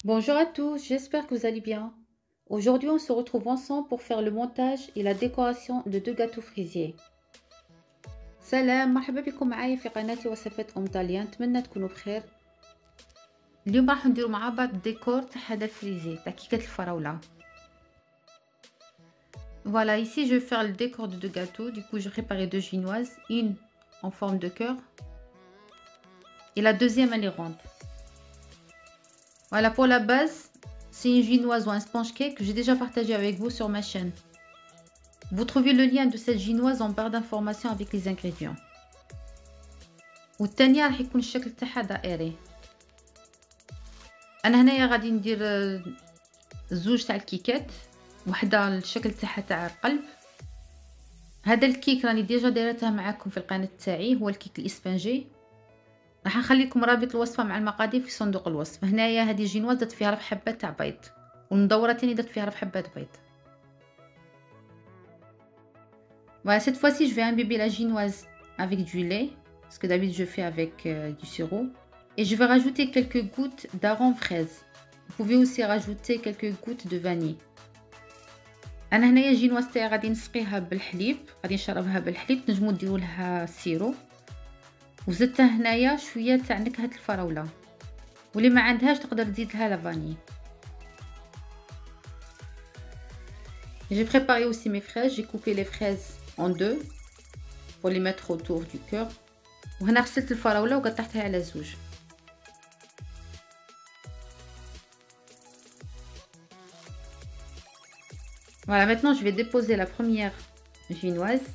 Bonjour à tous, j'espère que vous allez bien. Aujourd'hui, on se retrouve ensemble pour faire le montage et la décoration de deux gâteaux fraisiers. سلام، مرحبا بكم معايا في قناتي وصفات طاليان. نتمنى تكونوا بخير. اليوم راح نديرو مع بعض الديكور تاع هذا الفريزي تاع كيكة الفراولة. Voilà, ici je vais faire le décor de deux gâteaux. Du coup, j'ai préparé deux chinoises, une en forme de cœur et la deuxième elle est ronde. Voilà, pour la base, c'est une chinoise ou un sponge cake que j'ai déjà partagé avec vous sur ma chaîne. Vous trouvez le lien de cette chinoise en barre d'informations avec les ingrédients. والثانيه راح يكون الشكل تاعها دائري. انا هنايا غادي ندير زوج تاع الكيكات، وحده الشكل تاعها تاع القلب. هذا الكيك راني ديجا دايرتها معاكم في القناه تاعي، هو الكيك الاسفنجي. راح نخلي لكم رابط الوصفه مع المقادير في صندوق الوصف. هنايا هذه جينواز درت فيها 4 حبات تاع بيض، والمدوره تاني درت فيها 4 حبات بيض. Voilà, cette fois-ci je vais imbiber la chinoise avec du lait, parce que d'habitude je fais avec du sirop. Et je vais rajouter quelques gouttes d'arôme fraise. Vous pouvez aussi rajouter quelques gouttes de vanille. انا هنايا الجينواز تاعي غادي نسقيها بالحليب، غادي نشربها بالحليب. تنجموا ديروا لها سيرو، وزدت هنايا شويه تاع نكهه الفراوله، واللي ما عندهاش تقدر تزيد لها لا فاني. J'ai préparé aussi mes fraises. J'ai coupé les fraises en deux pour les mettre autour du cœur. وهنا غسلت الفراوله وقطعتها على زوج. Voilà, maintenant je vais déposer la première chinoise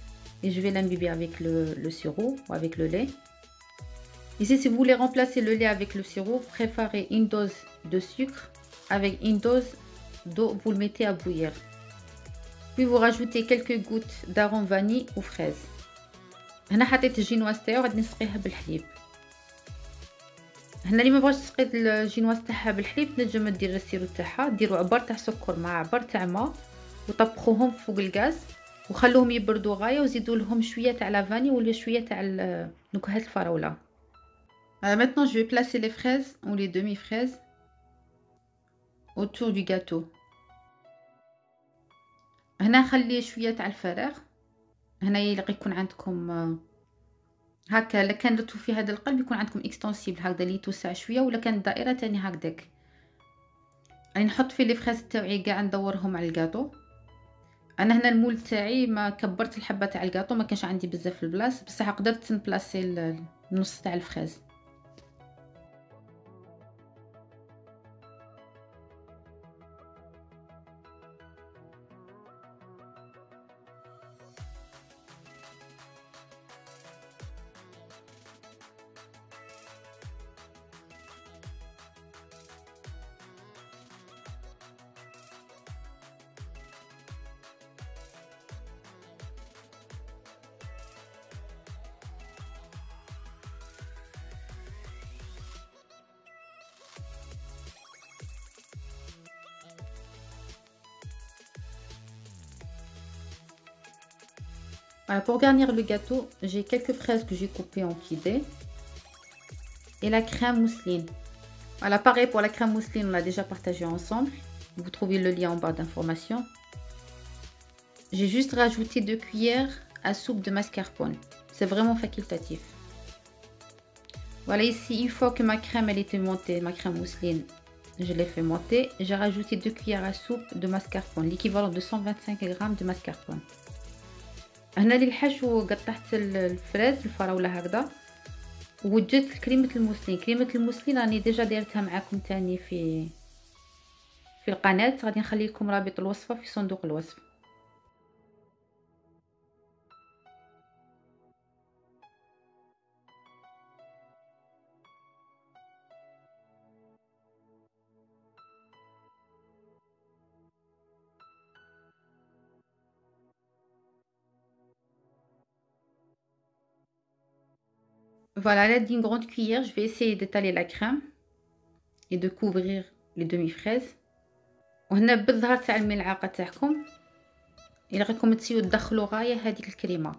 et je vais l'imbiber avec le sirop ou avec le lait. Ici, si vous voulez remplacer le lait avec le sirop, vous préférez une dose de sucre avec une dose d'eau, vous le mettez à bouillir. Puis vous rajoutez quelques gouttes d'arôme vanille ou fraise. هنا حطيت الجينواز تاعي وغادي نسقيها بالحليب. هنا اللي ما بغاش تسقي الجينواز تاعها بالحليب تنجم دير السيرو تاعها، ديروا عبار تاع سكر مع عبار تاع ماء وطبخوهم فوق الغاز وخلوهم يبردوا غايه، وزيدوا لهم شويه تاع لافاني ولا شويه تاع نكهه الفراوله. Maintenant je vais placer les fraises ou les demi-fraises autour du gâteau. هنا خلي شويه تاع الفراغ. هنا يلقى يكون عندكم هكا، الا كان درتو في هذا القلب يكون عندكم اكستنسيبل هكذا اللي يتوسع شويه، ولا كانت دائره تاني هكذاك. راني نحط فيه لي فريز تاعي كاع ندورهم على الكاطو. انا هنا المول تاعي ما كبرت الحبه تاع الكاطو، ما كانش عندي بزاف البلاص، بصح قدرت نبلاصي النص تاع الفريز. Voilà, pour garnir le gâteau, j'ai quelques fraises que j'ai coupées en quidés et la crème mousseline. Voilà, pareil pour la crème mousseline, on l'a déjà partagé ensemble. Vous trouvez le lien en barre d'informations. J'ai juste rajouté 2 cuillères à soupe de mascarpone. C'est vraiment facultatif. Voilà, ici, une fois que ma crème elle était montée, ma crème mousseline, je l'ai fait monter. J'ai rajouté 2 cuillères à soupe de mascarpone, l'équivalent de 125 g de mascarpone. هنا للحشو قطعت الفراز الفراوله هكذا، ووجدت كريمه الموسلين. كريمه الموسلين راني ديجا دايرتها معكم تاني في القناه، غادي نخلي لكم رابط الوصفه في صندوق الوصف. Voilà, à l'aide d'une grande cuillère, je vais essayer d'étaler la crème et de couvrir les demi-fraises. وهنا بالظهر تاع الملعقه تاعكم الى راكم تسيو تدخلوا غايه هذيك الكريمه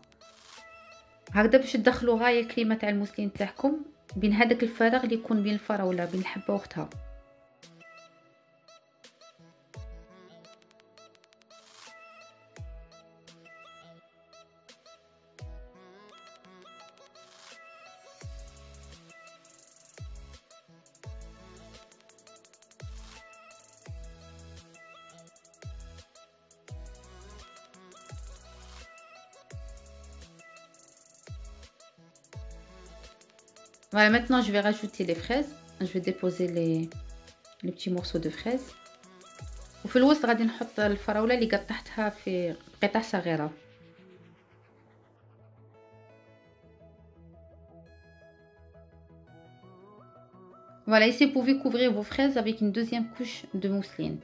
هكذا، باش تدخلوا غايه الكريمه تاع الموسلين تاعكم بين هذاك الفراغ اللي يكون بين الفراوله بين الحبه واختها. Voilà, maintenant je vais rajouter les fraises. Je vais déposer les petits morceaux de fraises. وفي الوسط غادي نحط الفراولة اللي قطعتها في قطع صغيرة. Voilà, ici vous pouvez couvrir vos fraises avec une deuxième couche de mousseline.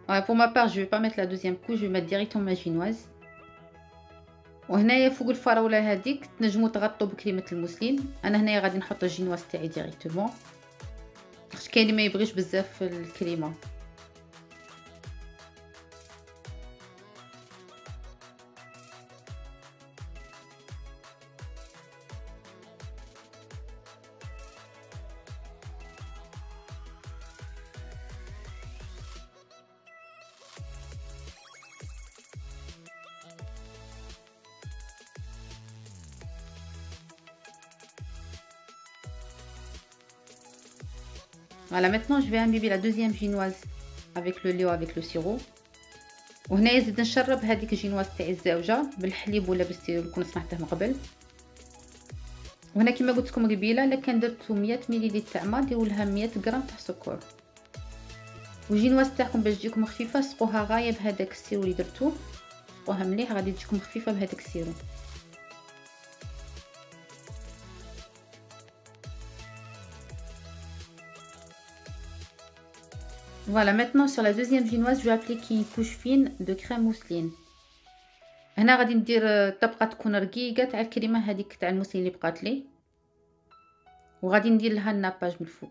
Voilà, pour ma part je vais pas mettre la deuxième couche, je vais mettre directement ma chinoise. وهنايا فوق الفراولة هذيك تنجموا تغطوا بكريمة الموسلين. انا هنايا غادي نحط الجينواز تاعي ديريكتومون، خاطر كاين اللي ما يبغيش بزاف الكريمه. Voilà, maintenant je vais imbiber la deuxième génoise avec le lait ou avec le sirop. وهنا يزيد نشرب هذيك الجينواز تاعي الزاوجه بالحليب ولا بالسيرو اللي كنت صنعته من قبل. وهنا كما قلت لكم قبيله الا كان درتو 100 مليلتر تاع ما ديروا لها 100 غرام تاع سكر. والجينواز تاعكم باش تجيكم خفيفه سقوها غايه بهذاك السيرو اللي درتو، سقوها مليح غادي تجيكم خفيفه بهذاك السيرو. Voilà, maintenant sur la deuxième génoise, je vais appliquer une couche fine de crème mousseline. هنا غادي ندير تبقى تكون رقيقه تاع الكريمه هذيك تاع الموسلين اللي بقات لي، وغادي ندير لها الناباج من الفوق.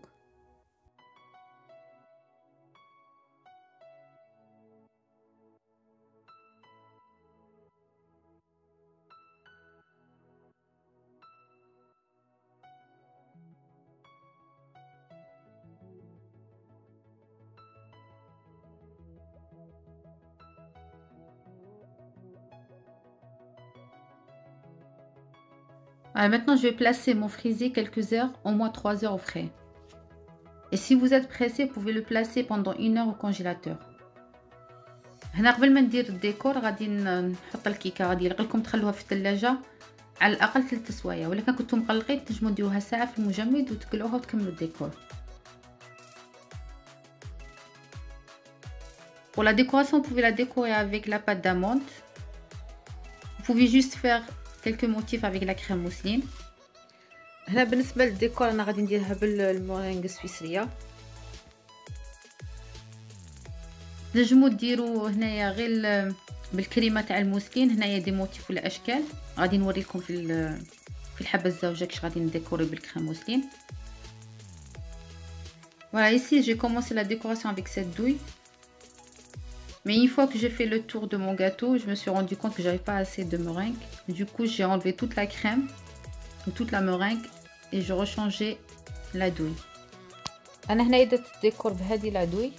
Voilà, maintenant je vais placer mon frisé quelques heures, au moins 3 heures au frais. Et si vous êtes pressé, vous pouvez le placer pendant 1 heure au congélateur. هنا قبل ما ندير الديكور غادي نحط الكيكه، غادي نقولكم تخلوها في الثلاجه على الاقل 3 سوايع، ولا كان كنتم مقلقين تنجموا ديروها ساعه في المجمد وتقلعوها وتكملوا الديكور. Pour la décoration, vous pouvez la décorer avec la pâte d'amande. Vous pouvez juste faire quelques motifs avec la crème mousseline. هنا بالنسبه للديكور انا غادي نديرها بالمورينغ السويسريه. نجموا ديروا هنايا غير بالكريمه تاع الموسلين، هنايا دي موتيف ولا اشكال غادي نوريكم في الحبه الزوجه كيش غادي نديكوري بالكريم موسلين. Voilà, ici j'ai commencé la décoration avec cette douille. Mais une fois que j'ai fait le tour de mon gâteau, je me suis rendu compte que j'avais pas assez de meringue. Du coup, j'ai enlevé toute la crème ou toute la meringue et je rechangeais la douille. انا هنا درت الديكور بهذه لا دوي،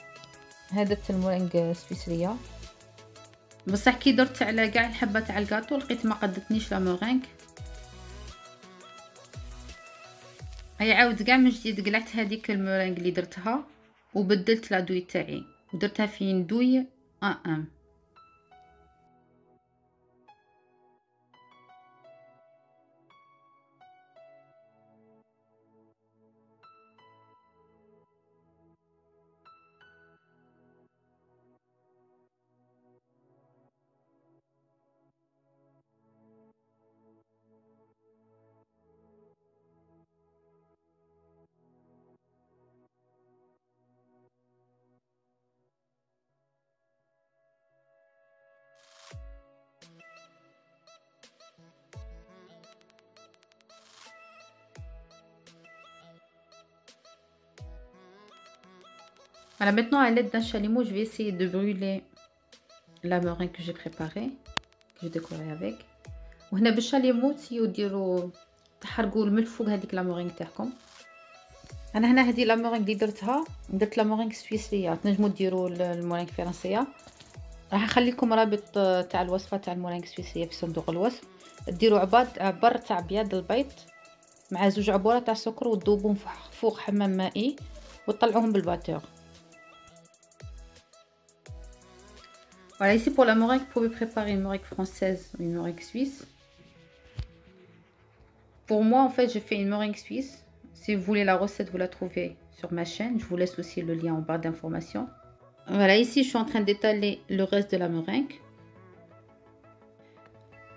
هذا المورينغ السويسريه. بصح كي درت على كاع الحبه تاع الكاطو لقيت ما قدتنيش لا مورينغ. هيا عاود كاع من جديد قلعت هذيك المورينغ اللي درتها وبدلت لا دوي تاعي ودرتها في دوي 1. Voilà, maintenant à l'aide d'un chalumeau, je vais essayer de brûler la meringue que j'ai préparée, que j'ai décorée avec. وهنا بالشاليمو تسيو ديروا تحرقوا من الفوق هذيك لا مورينغ تاعكم. انا هنا هذه لا مورينغ اللي درتها، درت لا مورينغ سويسريه، تنجموا ديروا المورينغ الفرنسيه. راح نخلي لكم رابط تاع الوصفه تاع المورينغ السويسريه في صندوق الوصف. ديروا عبر تاع بياض البيض مع 2 عبورات تاع سكر وتذوبوهم فوق حمام مائي وتطلعوهم بالباتور. Voilà, ici pour la meringue, vous pouvez préparer une meringue française ou une meringue suisse. Pour moi, en fait, je fais une meringue suisse. Si vous voulez la recette, vous la trouvez sur ma chaîne. Je vous laisse aussi le lien en barre d'informations. Voilà, ici, je suis en train d'étaler le reste de la meringue.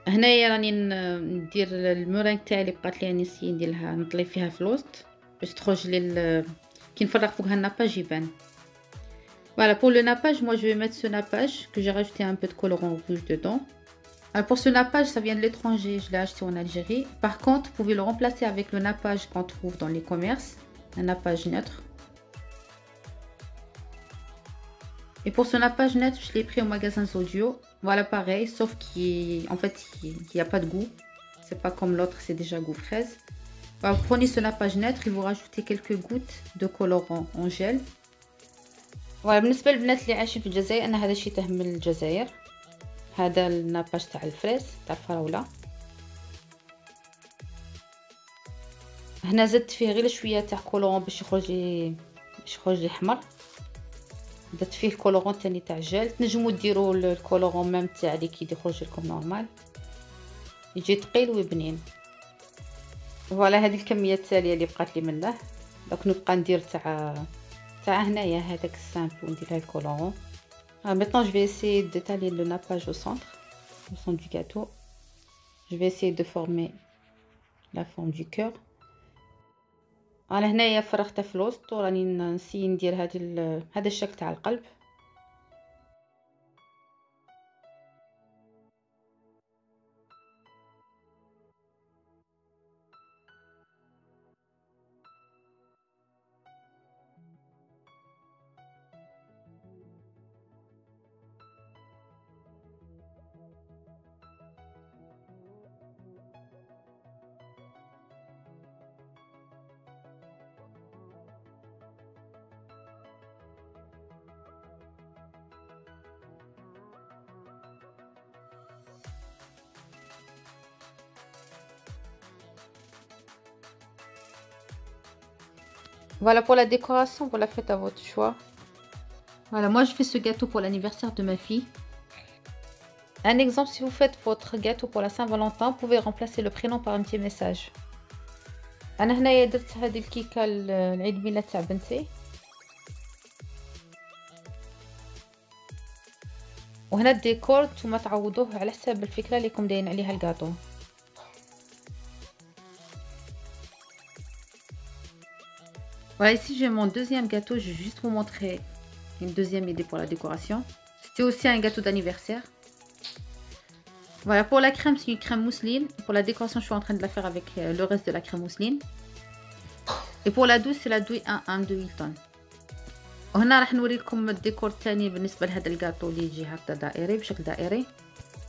هنايا راني ندير المورينغ تاعي اللي بقات لي نسيي نديرها نطلي فيها في الوسط باش تخرج لي كي نفرغ فوقها الناباج يبان. Voilà, pour le nappage, moi je vais mettre ce nappage que j'ai rajouté un peu de colorant rouge dedans. Alors pour ce nappage, ça vient de l'étranger, je l'ai acheté en Algérie. Par contre, vous pouvez le remplacer avec le nappage qu'on trouve dans les commerces, un nappage neutre. Et pour ce nappage neutre, je l'ai pris au magasin Zodio. Voilà, pareil, sauf qu'il n'y a pas de goût. C'est pas comme l'autre, c'est déjà goût fraise. Alors, vous prenez ce nappage neutre et vous rajoutez quelques gouttes de colorant en gel. Voilà, بالنسبة للبنات اللي عايشين في الجزائر أنا هذا الشيء من الجزائر. هذا الناباج تاع الفريز تاع الفراولة. هنا زدت فيه غير شوية تاع كولورون باش يخرج لي حمر. درت فيه الكولورون تاني تاع الجل. تنجموا ديروا الكولورون ميم تاع اللي كي يخرج لكم نورمال، يجي ثقيل وبنين. فوالا هذه الكميه التاليه اللي بقات لي منه. دونك نبقى ندير تاع هنايا هذاك السامبل وندير الكولورون. Maintenant je vais essayer d'étaler le nappage au centre du gâteau. Je vais essayer de former la forme du cœur. انا هنايا فرغتها في الوسط وراني نسي ندير هذا الشكل تاع القلب. Voilà pour la décoration, vous la faites à votre choix. Voilà, moi je fais ce gâteau pour l'anniversaire de ma fille. Un exemple, si vous faites votre gâteau pour la Saint-Valentin, vous pouvez remplacer le prénom par un petit message. أنا هنايا درت هذه الكيكة العيد ميلاد تاع بنتي. وهنا الديكور نتوما تعوضوه على حساب الفكرة اللي راكم دايرين عليها الجاتو. Voilà, ici j'ai mon deuxième gâteau, je vais juste vous montrer une deuxième idée pour la décoration. C'était aussi un gâteau d'anniversaire. Voilà, pour la crème, c'est une crème mousseline. Pour la décoration, je suis en train de la faire avec le reste de la crème mousseline. Et pour la douille, c'est la douille 1 de Hilton. وهنا راح نوريكم الديكور الثاني بالنسبة لهذا الجاتو اللي يجي هكذا دائري بشكل دائري.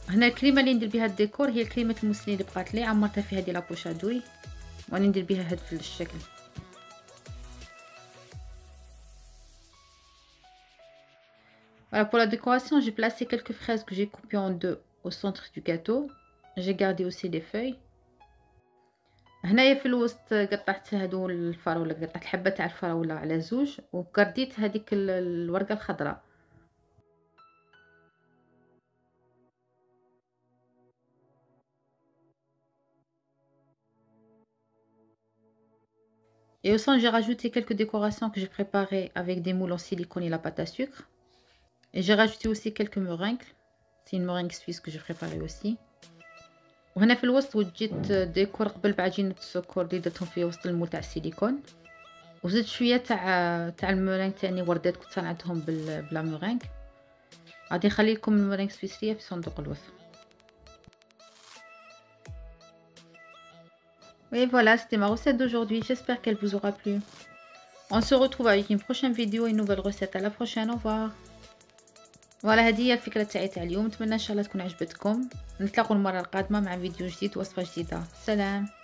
هنا الكريمة اللي ندير بها الديكور هي كريمة الموسلين اللي بقات لي، عمرتها في هذه لابوشا دوي وأنا ندير بها هذا الشكل. Voilà, pour la décoration, j'ai placé quelques fraises que j'ai coupées en deux au centre du gâteau. J'ai gardé aussi les feuilles. هنايا في الوسط قطعت هادو الفراولة، قطعت الحبة تاع الفراولة على زوج وكرديت هذيك الورقة الخضراء. Et au centre, j'ai rajouté quelques décorations que j'ai préparées avec des moules en silicone et la pâte à sucre. Et j'ai rajouté aussi quelques meringues. C'est une meringue suisse que j'ai préparée aussi. وهنا في الوسط وجدت ديكور قبل بعجينة السكر اللي درتهم في وسط المول تاع السيليكون، وزدت شوية تاع المورينغ تاني وردات كنت صنعتهم بلا مورينغ. غادي نخلي لكم المورينغ السويسرية في صندوق الوصف. Et voilà, c'était ma recette d'aujourd'hui. J'espère qu'elle vous aura plu. On se retrouve avec une prochaine vidéo et une nouvelle recette. À la prochaine, au revoir. فوالا هذه هي الفكره تاع اليوم، نتمنى ان شاء الله تكون عجبتكم. نتلاقوا المره القادمه مع فيديو جديد ووصفه جديده. سلام.